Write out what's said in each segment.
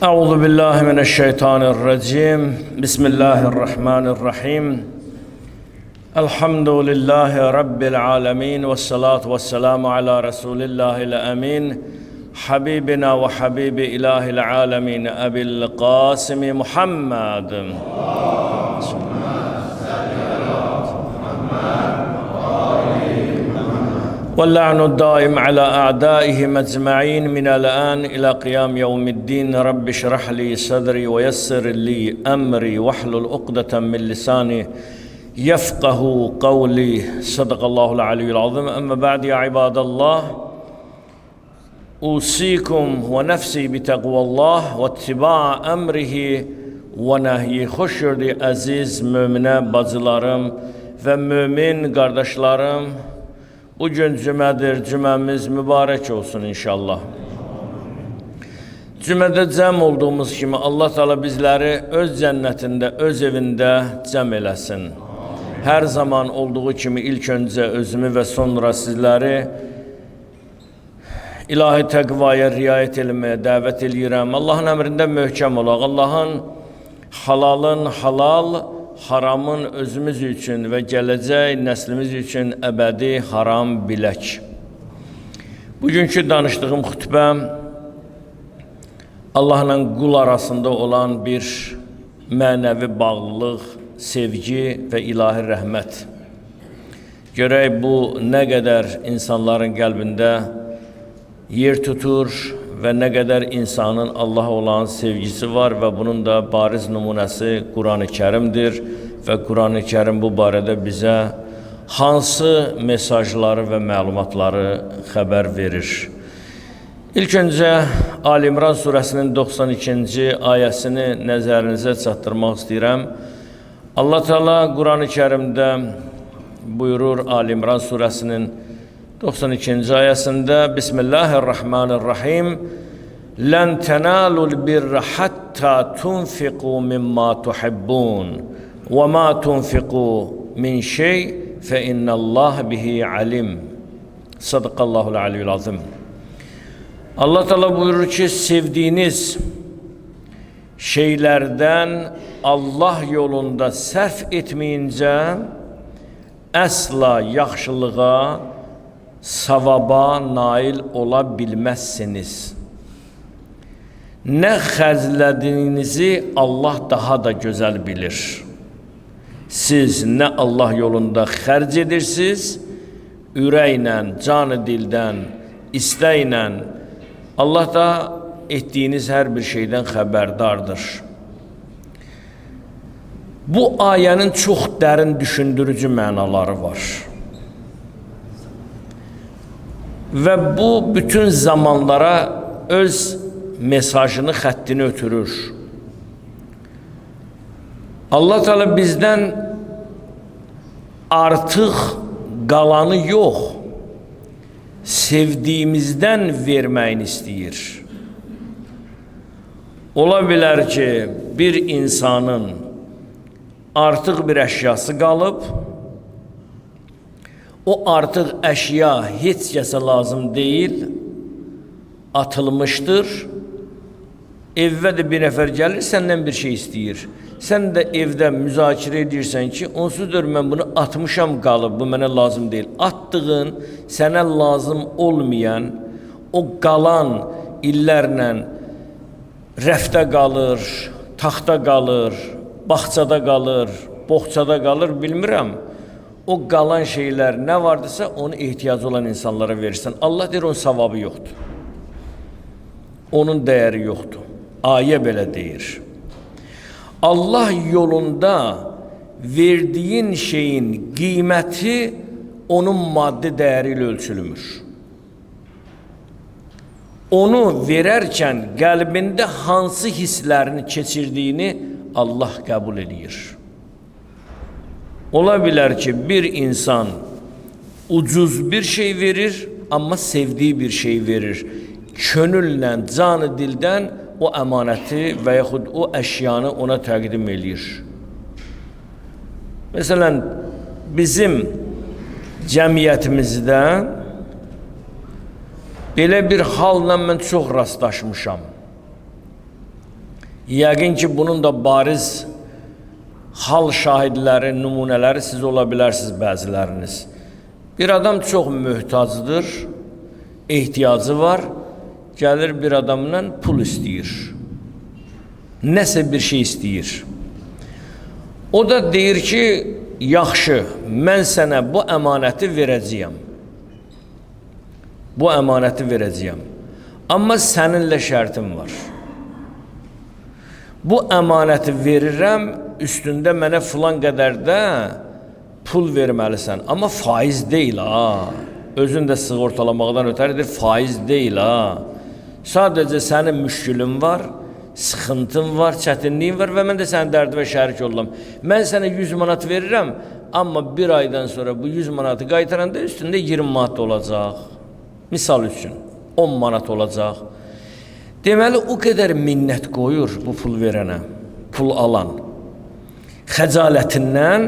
أعوذ بالله من الشيطان الرجيم بسم الله الرحمن الرحيم الحمد لله رب العالمين والصلاة والسلام على رسول الله الأمين حبيبنا وحبيب إله العالمين أبي القاسم محمد واللعن الدائم على أعدائهم أجمعين من الآن إلى قيام يوم الدين رب اشرح لي صدري ويسر لي أمري واحلل عقدة من لساني يفقه قولي صدق الله العلي العظيم أما بعد يا عباد الله أوصيكم ونفسي بتقوى الله واتباع أمره ونهyi hoş gördük aziz müminə bacılarım ve mümin kardeşlerim. Bugün cümədir, cüməmiz mübarək olsun inşallah. Cümədə cəm olduğumuz kimi Allah Teala bizləri öz cənnətində, öz evində cəm eləsin. Hər zaman olduğu kimi ilk öncə özümü və sonra sizləri ilahi təqvaya riayət etməyə dəvət edirəm. Allahın əmrində möhkəm olaq. Allahın halalın halal, haramın özümüz üçün və gələcək nəslimiz üçün əbədi haram bilək. Bugünkü danışdığım xütbəm Allahla qul arasında olan bir mənəvi bağlılıq, sevgi və ilahi rəhmət. Görək bu nə qədər insanların qəlbində yer tutur və nə qədər insanın Allaha olan sevgisi var və bunun da bariz nümunəsi Quran-ı Kərimdir və Quran-ı Kərim bu barədə bizə hansı mesajları və məlumatları xəbər verir. İlk öncə Ali İmran surəsinin 92-ci ayəsini nəzərinizə çatdırmaq istəyirəm. Allah Teala Quran-ı Kərimdə buyurur Ali İmran surəsinin 92-ci ayəsində Bismillahirrahmanirrahim Lən tənalul birrə hatta tunfiqu mimma tuhibbun və ma tunfiqu min şey fe innallah bihi alim. Sadaqallahul aliyyul azim. Allah Teala buyurur ki, sevdiyiniz şeylərdən Allah yolunda sərf etməyincə əsla yaxşılığa, savaba nail ola bilməzsiniz. Nə xərclədiyinizi Allah daha da gözəl bilir. Siz nə Allah yolunda xərc edirsiniz, ürəklə, canı dildən, istəklə, Allah da etdiyiniz hər bir şeydən xəbərdardır. Bu ayənin çox dərin düşündürücü mənaları var. Və bu bütün zamanlara öz mesajını, xəttini ötürür. Allah Teala bizdən artıq qalanı yox, sevdiyimizdən verməyini istəyir. Ola bilər ki, bir insanın artıq bir əşyası qalıb, o artıq əşya heç kəsə lazım deyil, atılmışdır. Evvə də bir nəfər gəlir, səndən bir şey istəyir. Sən də evdə müzakirə edirsən ki, onsuzdur mən bunu atmışam qalıb, bu mənə lazım deyil. Atdığın, sənə lazım olmayan, o qalan illərlə rəfdə qalır, taxta qalır, bağçada qalır, boğçada qalır, bilmirəm. O qalan şeylər nə vardısa onu ehtiyacı olan insanlara verirsən. Allah deyir, onun savabı yoxdur. Onun dəyəri yoxdur. Ayə belə deyir. Allah yolunda verdiyin şeyin qiyməti onun maddi dəyəri ilə ölçülmür. Onu verərkən qəlbində hansı hisslərini keçirdiyini Allah qəbul edir. Ola bilər ki, bir insan ucuz bir şey verir, amma sevdiyi bir şey verir. Könüllə, canı dildən o əmanəti və yaxud o əşyanı ona təqdim edir. Məsələn, bizim cəmiyyətimizdə belə bir halla mən çox rastlaşmışam. Yəqin ki, bunun da bariz hal şahidləri, nümunələri siz ola bilərsiniz bəziləriniz. Bir adam çox möhtacdır, ehtiyacı var, gəlir bir adamdan pul istəyir. Nəsə bir şey istəyir. O da deyir ki, yaxşı, mən sənə bu əmanəti verəcəyəm. Bu əmanəti verəcəyəm. Amma səninlə şərtim var. Bu əmanəti verirəm, üstündə mənə filan qədər də pul verməlisən. Amma faiz deyil ha. Özün də sığortalamaqdan ötəridir, faiz deyil ha. Sadəcə sənin müşkülün var, sıxıntın var, çətinliyin var və mən də sənin dərdinə şərik olam. Mən sənə 100 manat verirəm, amma bir aydan sonra bu 100 manatı qaytaranda üstündə 20 manat olacaq. Misal üçün 10 manat olacaq. Deməli, o qədər minnət qoyur bu pul verənə, pul alan. Xəcalətindən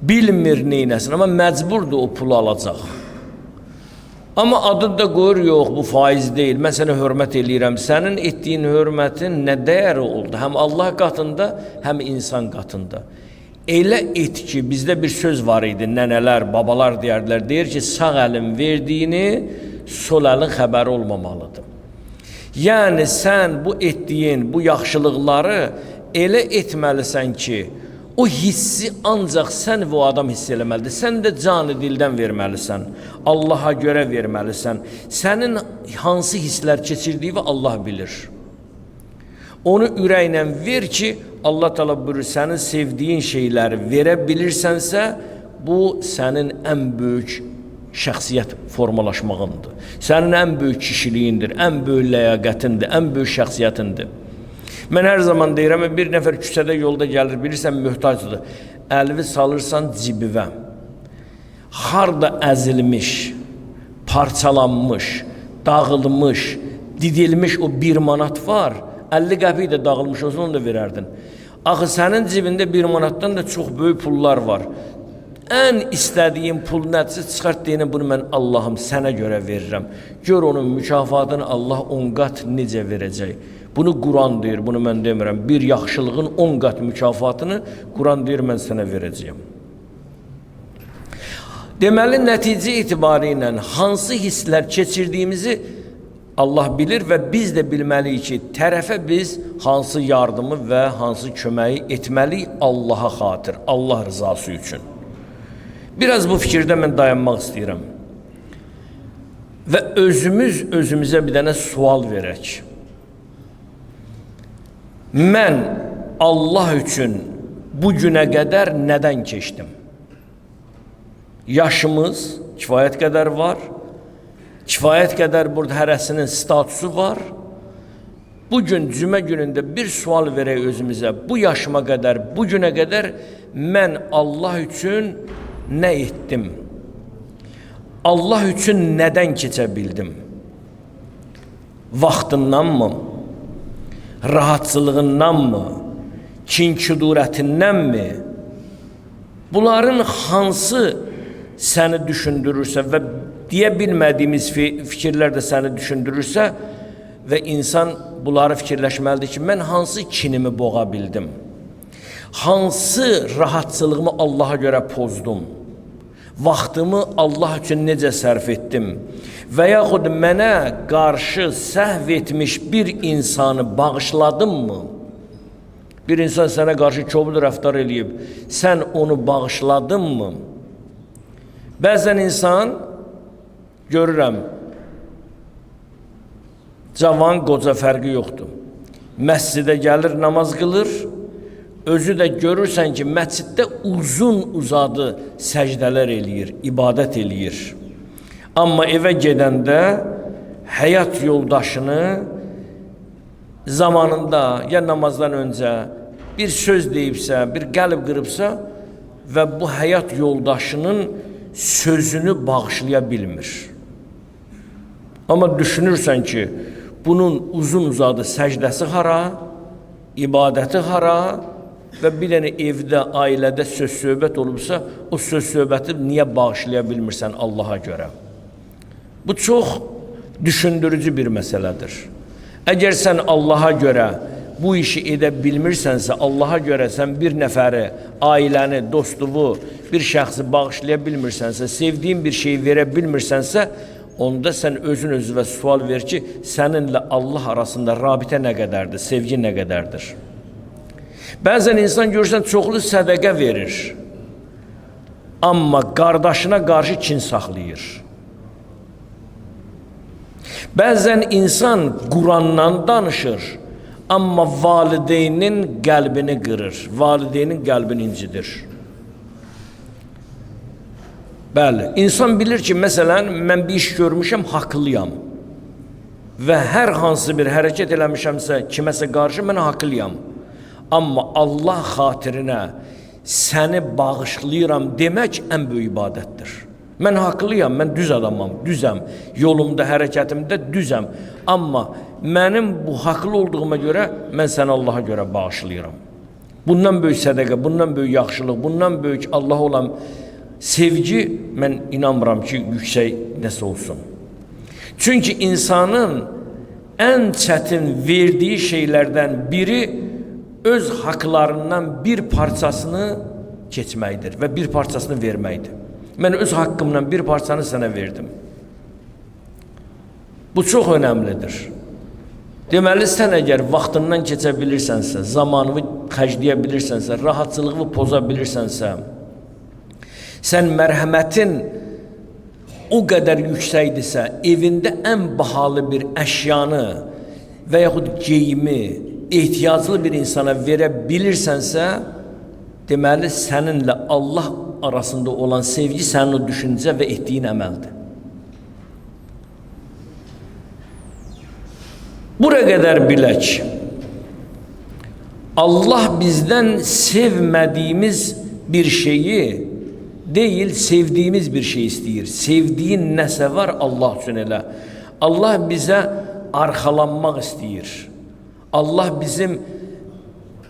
bilmir neynəsin, amma məcburdur o pulu alacaq. Amma adı da qoyur, yox, bu faiz deyil, mən sənə hörmət eləyirəm. Sənin etdiyin hörmətin nə dəyəri oldu? Həm Allah qatında, həm insan qatında. Elə et ki, bizdə bir söz var idi, nənələr, babalar deyərdilər, deyir ki, sağ əlin verdiyini, sol əlin xəbəri olmamalıdır. Yəni, sən bu etdiyin, bu yaxşılıqları elə etməlisən ki, o hissi ancaq sən və o adam hiss eləməlidir. Sən də canı dildən verməlisən, Allaha görə verməlisən. Sənin hansı hisslər keçirdiyi Allah bilir. Onu ürəklə ver ki, Allah təala buyurur, sənin sevdiyin şeyləri verə bilirsənsə, bu sənin ən böyük şəxsiyyət formalaşmağındır. Sənin ən böyük kişiliyindir, ən böyük ləyaqətindir, ən böyük şəxsiyyətindir. Mən hər zaman deyirəm, bir nəfər küçədə yolda gəlir, bilirsən, möhtacdır. Əlvi salırsan cibivə. Harda əzilmiş, parçalanmış, dağılmış, didilmiş o 1 manat var, 50 qəpik də dağılmış olsun, onu da verərdin. Axı sənin cibində 1 manatdan da çox böyük pullar var. Ən istədiyin pul nədirsə, çıxart deyinə, bunu mən Allahım sənə görə verirəm. Gör onun mükafatını Allah 10 qat necə verəcək. Bunu Quran deyir, bunu mən demirəm. Bir yaxşılığın 10 qat mükafatını Quran deyir, mən sənə verəcəyəm. Deməli, nəticə etibarı ilə hansı hisslər keçirdiyimizi Allah bilir və biz də bilməliyik ki, tərəfə biz hansı yardımı və hansı köməyi etməliyik Allaha xatir, Allah rızası üçün. Biraz bu fikirdə mən dayanmaq istəyirəm. Və özümüzə bir dənə sual verək. Mən Allah üçün bu günə qədər nədən keçdim? Yaşımız kifayət qədər var. Kifayət qədər burada hərəsinin statusu var. Bugün cümə günündə bir sual verək özümüzə. Bu yaşıma qədər, bu günə qədər mən Allah üçün nə etdim? Allah üçün nədən keçə bildim? Vaxtındanmı? Rahatçılığındanmı? Kin-kudurətinnənmi? Bunların hansı səni düşündürürsə və deyə bilmədiyimiz fikirlər də səni düşündürürsə və insan bunları fikirləşməlidir ki, mən hansı kinimi boğa bildim? Hansı rahatçılığımı Allaha görə pozdum? Vaxtımı Allah üçün necə sərf etdim? Və yaxud mənə qarşı səhv etmiş bir insanı bağışladım mı? Bir insan sənə qarşı kobud rəftar eləyib, sən onu bağışladın mı? Bəzən insan, görürəm, cavan, qoca fərqi yoxdur. Məscidə gəlir, namaz qılır, özü də görürsən ki, məsciddə uzun-uzadı səcdələr eləyir, ibadət eləyir. Amma evə gedəndə həyat yoldaşını zamanında, ya namazdan öncə bir söz deyibsə, bir qəlb qırıbsa və bu həyat yoldaşının sözünü bağışlaya bilmir. Amma düşünürsən ki, bunun uzun-uzadı səcdəsi hara, ibadəti hara və bir dənə evdə, ailədə söz-söhbət olubsa, o söz-söhbəti niyə bağışlaya bilmirsən Allaha görə? Bu çox düşündürücü bir məsələdir. Əgər sən Allaha görə bu işi edə bilmirsənsə, Allaha görə sən bir nəfəri, ailəni, dostluğu, bir şəxsi bağışlaya bilmirsənsə, sevdiyin bir şeyi verə bilmirsənsə, onda sən özünə sual ver ki, səninlə Allah arasında rabitə nə qədərdir, sevgi nə qədərdir? Bəzən insan görürsən, çoxlu sədəqə verir, amma qardaşına qarşı kin saxlayır. Bəzən insan Qurandan danışır, amma valideynin qəlbini qırır, valideynin qəlbini incidir. Bəli, insan bilir ki, məsələn, mən bir iş görmüşəm, haqlıyam və hər hansı bir hərəkət eləmişəmsə, kiməsə qarşı mən haqlıyam. Amma Allah xatirinə səni bağışlayıram demək ən böyük ibadətdir. Mən haqlıyam, mən düz adamam, düzəm, yolumda, hərəkətimdə düzəm. Amma mənim bu haqlı olduğuma görə mən səni Allaha görə bağışlayıram. Bundan böyük sədəqə, bundan böyük yaxşılıq, bundan böyük Allaha olan sevgi mən inanmıram ki, yüksək nəsə olsun. Çünki insanın ən çətin verdiyi şeylərdən biri öz haqlarından bir parçasını keçməkdir və bir parçasını verməkdir. Mən öz haqqımdan bir parçanı sənə verdim. Bu çox önəmlidir. Deməli, sən əgər vaxtından keçə bilirsənsə, zamanını xərcləyə bilirsənsə, rahatçılığını poza bilirsənsə, sən mərhəmətin o qədər yüksəkdirsə, evində ən bahalı bir əşyanı və yaxud geyimi ehtiyaclı bir insana verə bilirsənsə, deməli, səninlə Allah arasında olan sevgi sənin o düşüncə və etdiyin əməldir. Buraya qədər bilək, Allah bizdən sevmədiyimiz bir şeyi deyil, sevdiyimiz bir şey istəyir. Sevdiyin nəsə var Allah üçün elə. Allah bizə arxalanmaq istəyir. Allah bizim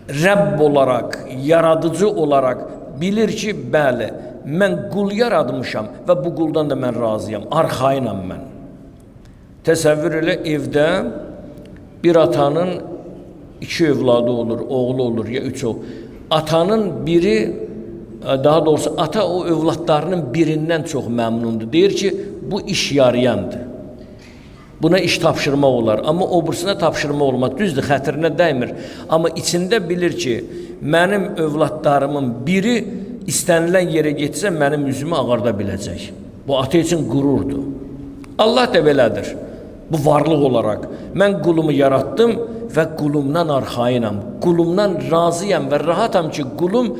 Rəbb olaraq, yaradıcı olaraq bilir ki, bəli, mən qul yaradmışam və bu quldan da mən razıyam, arxayınam mən. Təsəvvür elə, evdə bir atanın iki övladı olur, oğlu olur ya üç oğlu. Atanın biri, daha doğrusu ata o övladlarının birindən çox məmnundur. Deyir ki, bu iş yarayandır. Buna iş tapşırmaq olar, amma obursuna tapşırmaq olmaz. Düzdür, xətrinə dəymir. Amma içində bilir ki, mənim övladlarımın biri istənilən yerə getsə, mənim üzümü ağarda biləcək. Bu ata üçün qürurdur. Allah da belədir. Bu varlıq olaraq. Mən qulumu yaratdım və qulumdan arxayınam. Qulumdan razıyam və rahatam ki, qulum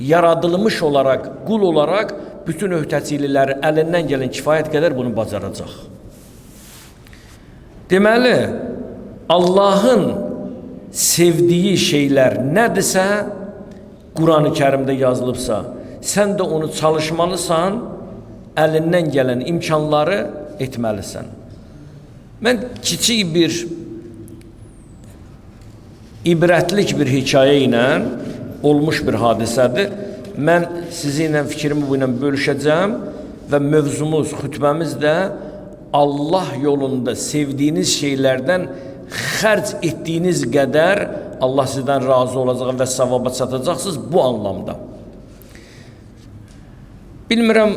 yaradılmış olaraq, qul olaraq bütün öhdəçilikləri əlindən gələn kifayət qədər bunu bacaracaq. Deməli, Allahın sevdiyi şeylər nədirsə, Quran-ı Kərimdə yazılıbsa, sən də onu çalışmalısan, əlindən gələn imkanları etməlisən. Mən kiçik bir, ibrətlik bir hikayə ilə olmuş bir hadisədir. Mən sizinlə fikrimi bu ilə bölüşəcəm və mövzumuz, xütbəmiz də Allah yolunda sevdiyiniz şeylərdən xərc etdiyiniz qədər Allah sizdən razı olacaq və savaba çatacaqsınız bu anlamda. Bilmirəm,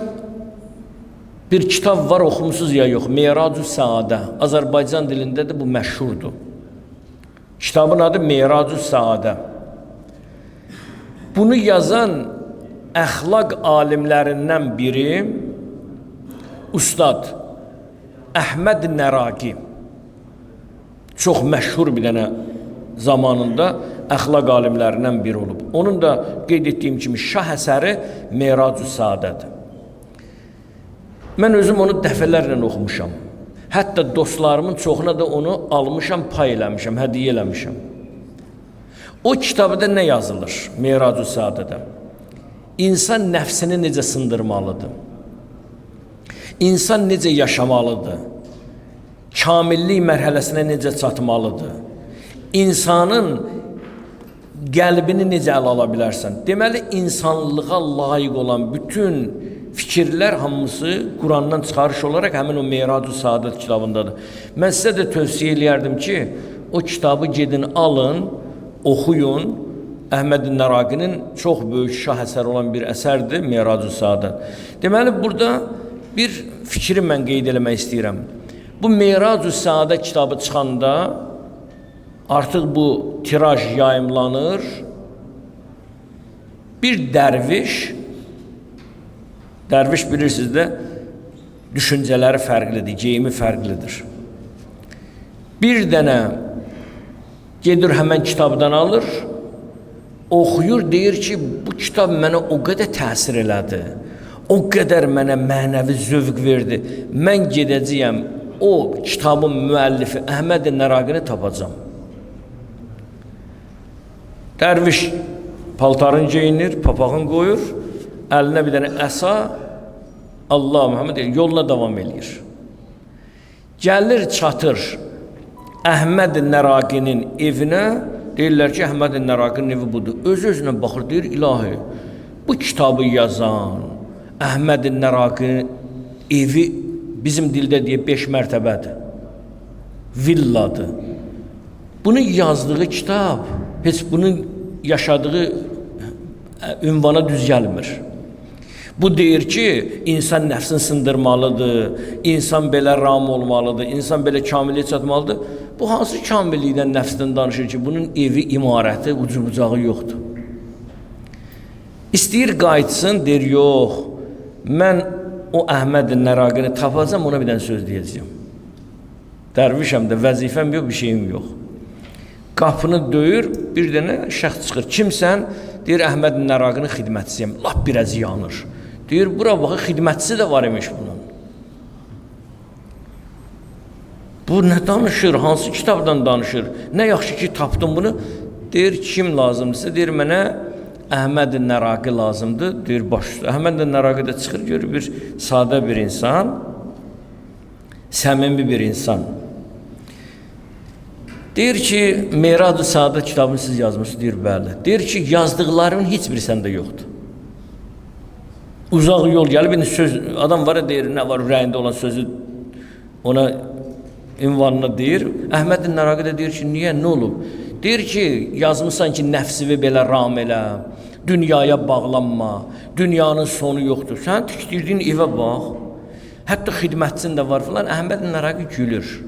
bir kitab var, oxumusunuz ya yox, Meyrac-ü Səadə. Azərbaycan dilində də bu məşhurdur. Kitabın adı Meyrac-ü Səadə. Bunu yazan əxlaq alimlərindən biri Ustad Əhməd Nəraqi. Çox məşhur bir dənə zamanında əxlaq alimlərindən biri olub. Onun da qeyd etdiyim kimi şah əsəri Meyrac-ü Səadədir. Mən özüm onu dəfələrlə oxumuşam. Hətta dostlarımın çoxuna da onu almışam, pay eləmişəm, hədiyyə eləmişəm. O kitabda nə yazılır Meyrac-ü Səadədə? İnsan nəfsini necə sındırmalıdır? İnsan necə yaşamalıdır? Kamillik mərhələsinə necə çatmalıdır? İnsanın qəlbini necə ələ ala bilərsən? Deməli, insanlığa layiq olan bütün fikirlər hamısı Qurandan çıxarış olaraq həmin o Meyrac-ü Səadət kitabındadır. Mən sizə də tövsiyə eləyərdim ki, o kitabı gedin alın, oxuyun. Əhməd Nəraqinin çox böyük şah əsəri olan bir əsərdir Miracü Saadat. Deməli, burada bir fikri mən qeyd eləmək istəyirəm. Bu Miracü Saadat kitabı çıxanda artıq bu tiraj yayımlanır. Bir dərviş bilirsiniz də, düşüncələri fərqlidir, geyimi fərqlidir. Bir dənə gedir həmən kitabdan alır, oxuyur, deyir ki, bu kitab mənə o qədər təsir elədi, o qədər mənə mənəvi zövq verdi, mən gedəcəyəm, o kitabın müəllifi Əhməd Nəraqini tapacam. Dərviş paltarını geyinir, papağını qoyur, əlinə bir dənə əsa, Allah Muhammed deyir, yoluna davam edir. Gəlir, çatır Əhməd Nəraqinin evinə, deyirlər ki, Əhməd Nəraqinin evi budur. Öz-özünə baxır, deyir, ilahi, bu kitabı yazan Əhməd Nəraqinin evi bizim dildə deyə 5 mərtəbədir, villadır. Bunun yazdığı kitab, heç bunun yaşadığı ünvana düz gəlmir. Bu deyir ki, insan nəfsini sındırmalıdır, insan belə ram olmalıdır, insan belə kamilliyə çatmalıdır. Bu hansı kamillikdən, nəfsdən danışır ki, bunun evi, imarəti, ucu-bucağı yoxdur. İstəyir qayıtsın, deyir, yox, mən o Əhməd Nəraqini tapacam, ona bir dənə söz deyəcəyəm. Dərvişəm də, vəzifəm yox, bir şeyim yox. Qapını döyür, bir dənə şəxs çıxır. Kimsən? Deyir, Əhməd Nəraqinin xidmətçisiyəm. Lap biraz yanır. Deyir, bura baxı, xidmətçisi də var imiş bunun. Bu nə danışır, hansı kitabdan danışır? Nə yaxşı ki, tapdım bunu. Deyir, kim lazımdırsa, deyir, mənə Əhməd Nəraqi lazımdır. Deyir, baş üstə. Əhməd Nəraqi də çıxır, görür, bir sadə bir insan, səmimi bir insan. Deyir ki, Miracü Saadat kitabını siz yazmışsınız, deyir, bəli. Deyir ki, yazdıqlarımın heç biri səndə yoxdur. Uzaq yol gəlib, indi söz, adam var ya, deyir, nə var ürəyində olan sözü ona ünvanına deyir. Əhməd Nəraqi də deyir ki, niyə, nə olub? Deyir ki, yazmışsan ki, nəfsivi belə ram elə, dünyaya bağlanma, dünyanın sonu yoxdur. Sən tikdirdiyin evə bax, hətta xidmətçin də var filan. Əhməd Nəraqi gülür.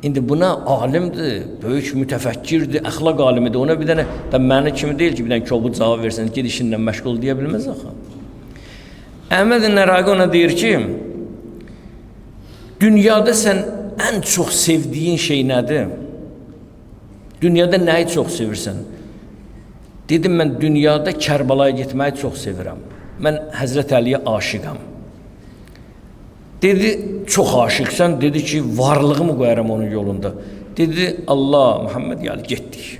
İndi buna alimdir, böyük mütəfəkkirdir, əxlaq alimidir. Ona bir dənə, mənə kimi deyil ki, bir dənə kobud cavab versən, ged işinlə məşğul deyə bilməz axı. Əhməd Nəraqi ona deyir ki, dünyada sən ən çox sevdiyin şey nədir? Dünyada nəyi çox sevirsən? Dedim, mən dünyada Kərbalaya getməyi çox sevirəm. Mən Həzrət Əliyə aşiqam. Dedi, çox aşiqsən, dedi ki, varlığımı qoyaram onun yolunda. Dedi, Allah, Muhammed yani getdik.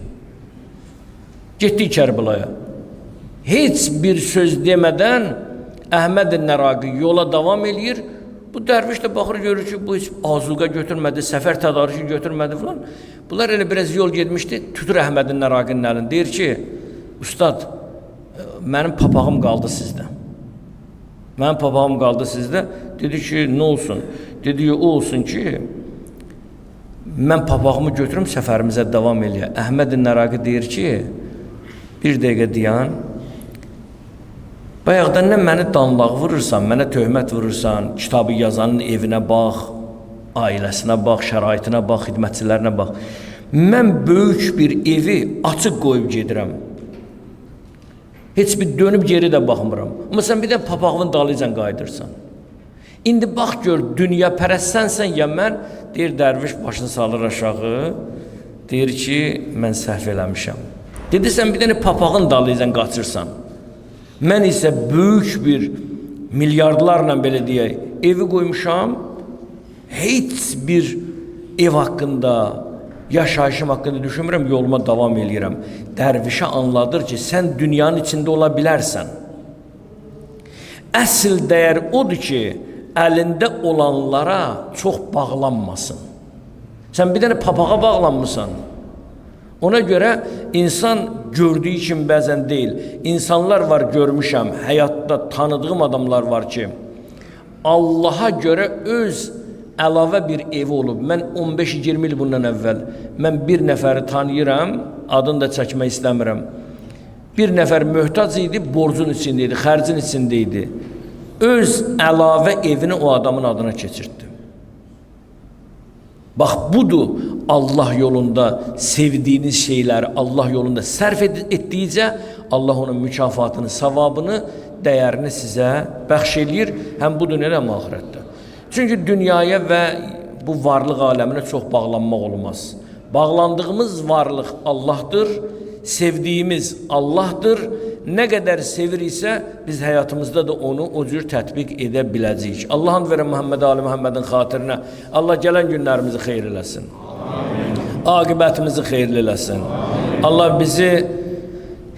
Getdik Kərbalaya. Heç bir söz demədən Əhməd Nəraqi yola davam edir. Bu dərviş də baxır, görür ki, bu heç azuqa götürmədi, səfər tədarüşü götürmədi falan. Bunlar elə biraz yol getmişdi, tutur Əhməd Nəraqinin əlini. Deyir ki, ustad, mənim papağım qaldı sizdə. Mənim papağım qaldı sizdə. Dedi ki, nə olsun? Dedi, o olsun ki, mən papağımı götürüm, səfərimizə davam eləyək. Əhməd Nəraqi deyir ki, bir dəqiqə deyən, bayaqdan nə məni danlaq vurursan, mənə töhmət vurursan, kitabı yazanın evinə bax, ailəsinə bax, şəraitinə bax, xidmətçilərinə bax. Mən böyük bir evi açıq qoyub gedirəm. Heç bir dönüb geri də baxmıram. Amma sən bir də papağının dalıcan qayıdırsan. İndi bax gör, dünya pərəstsənsən ya mən, deyir dərviş başını salır aşağı, deyir ki, mən səhv eləmişəm. Dedi, sən bir dənə papağın dalıcan qaçırsan. Mən isə böyük bir milyardlarla belə deyək, evi qoymuşam, heç bir ev haqqında, yaşayışım haqqında düşünmürəm, yoluma davam edirəm. Dərvişə anladır ki, sən dünyanın içində ola bilərsən. Əsl dəyər odur ki, əlində olanlara çox bağlanmasın. Sən bir dənə papağa bağlanmısan. Ona görə insan gördüyü kimi bəzən deyil. İnsanlar var, görmüşəm, həyatda tanıdığım adamlar var ki, Allaha görə öz əlavə bir evi olub. Mən 15-20 il bundan əvvəl mən bir nəfəri tanıyıram, adını da çəkmək istəmirəm. Bir nəfər möhtac idi, borcun içində idi, xərcin içində idi. Öz əlavə evini o adamın adına keçirtdi. Bax, budur Allah yolunda sevdiyiniz şeyləri Allah yolunda sərf etdikcə Allah onun mükafatını, savabını, dəyərini sizə bəxş eləyir, həm bu dünyada, həm axirətdə. Çünki dünyaya və bu varlıq aləminə çox bağlanmaq olmaz. Bağlandığımız varlıq Allahdır, sevdiyimiz Allahdır. Nə qədər seviriksə, biz həyatımızda da onu o cür tətbiq edə biləcəyik. Allahın verən Muhammed Ali Muhammedin xatirinə Allah gələn günlərimizi xeyir eləsin. Aqibətimizi xeyirli eləsin. Allah bizi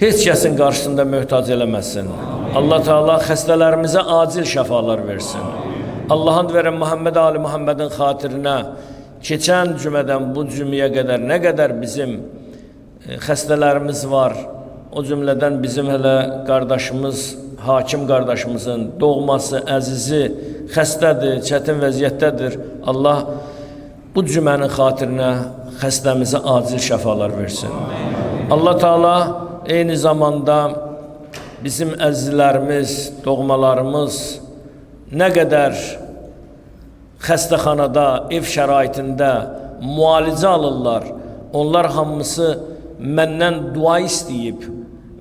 heç kəsin qarşısında möhtac eləməsin. Allah Teala xəstələrimizə acil şəfalar versin. Allahın verən Muhammed Ali Muhammedin xatirinə keçən cümədən bu cümləyə qədər nə qədər bizim xəstələrimiz var. O cümlədən bizim hələ qardaşımız, hakim qardaşımızın doğması, əzizi xəstədir, çətin vəziyyətdədir. Allah bu cümənin xatirinə xəstəmizə acil şəfalar versin. Allah Teala eyni zamanda bizim əzizlərimiz, doğmalarımız nə qədər xəstəxanada, ev şəraitində müalicə alırlar, onlar hamısı məndən dua istəyib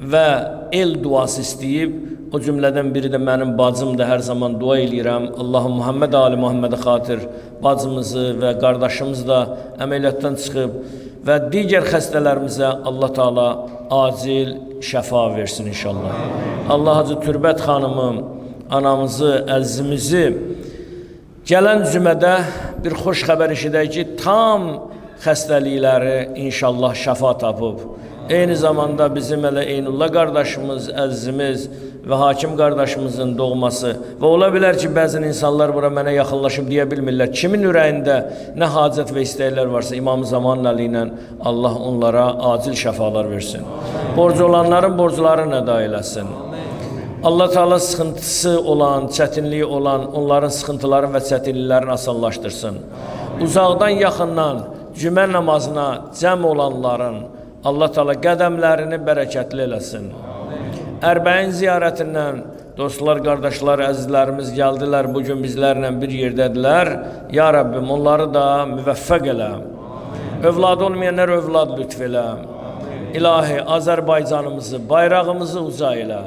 və el duası istəyib. O cümlədən biri də mənim bacım da hər zaman dua eləyirəm. Allahım Muhammed Ali Muhammedə xatir bacımızı və qardaşımız da əməliyyatdan çıxıb və digər xəstələrimizə Allah Teala acil şəfa versin inşallah. Allah Hacı Türbət xanımı, anamızı, əzizimizi gələn cümədə bir xoş xəbər eşidək ki, tam xəstəlikləri inşallah şəfa tapıb. Eyni zamanda bizim elə Eynullah qardaşımız, əzizimiz və hakim qardaşımızın doğması və ola bilər ki, bəzən insanlar bura mənə yaxınlaşıb deyə bilmirlər. Kimin ürəyində nə hacət və istəklər varsa İmam Zamanın əli ilə Allah onlara acil şəfalar versin. Borcu olanların borclarını əda eləsin. Allah Teala sıxıntısı olan, çətinliyi olan onların sıxıntıları və çətinliklərini asanlaşdırsın. Uzaqdan, yaxından cümə namazına cəm olanların Allah Teala qədəmlərini bərəkətli eləsin. Ərbəin ziyarətindən dostlar, qardaşlar, əzizlərimiz gəldilər, bugün bizlərlə bir yerdədirlər. Ya Rabbim, onları da müvəffəq elə. Övladı olmayanlar övlad lütf elə. İlahi, Azərbaycanımızı, bayrağımızı uca elə.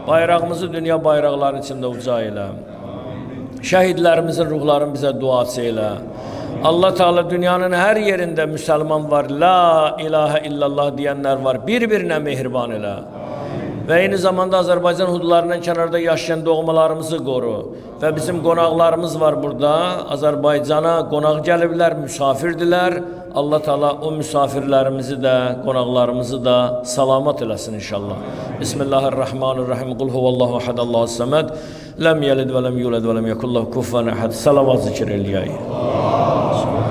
Bayrağımızı dünya bayraqları içində uca elə. Şəhidlərimizin ruhlarını bizə duası elə. Allah Teala dünyanın hər yerində müsəlman var, la ilahə illallah deyənlər var, bir-birinə mehriban elə. Və eyni zamanda Azərbaycan hududlarından kənarda yaşayan doğmalarımızı qoru. Və bizim qonaqlarımız var burada, Azərbaycana qonaq gəliblər, müsafirdirlər. Allah Teala o müsafirlərimizi də, qonaqlarımızı da salamat eləsin inşallah. Bismillahirrahmanirrahim. Qul huvallahu ahad, Allahu səməd. Ləm yəlid və ləm yulad və ləm yekullahu kufuven ahad. Salavat zikr eləyək.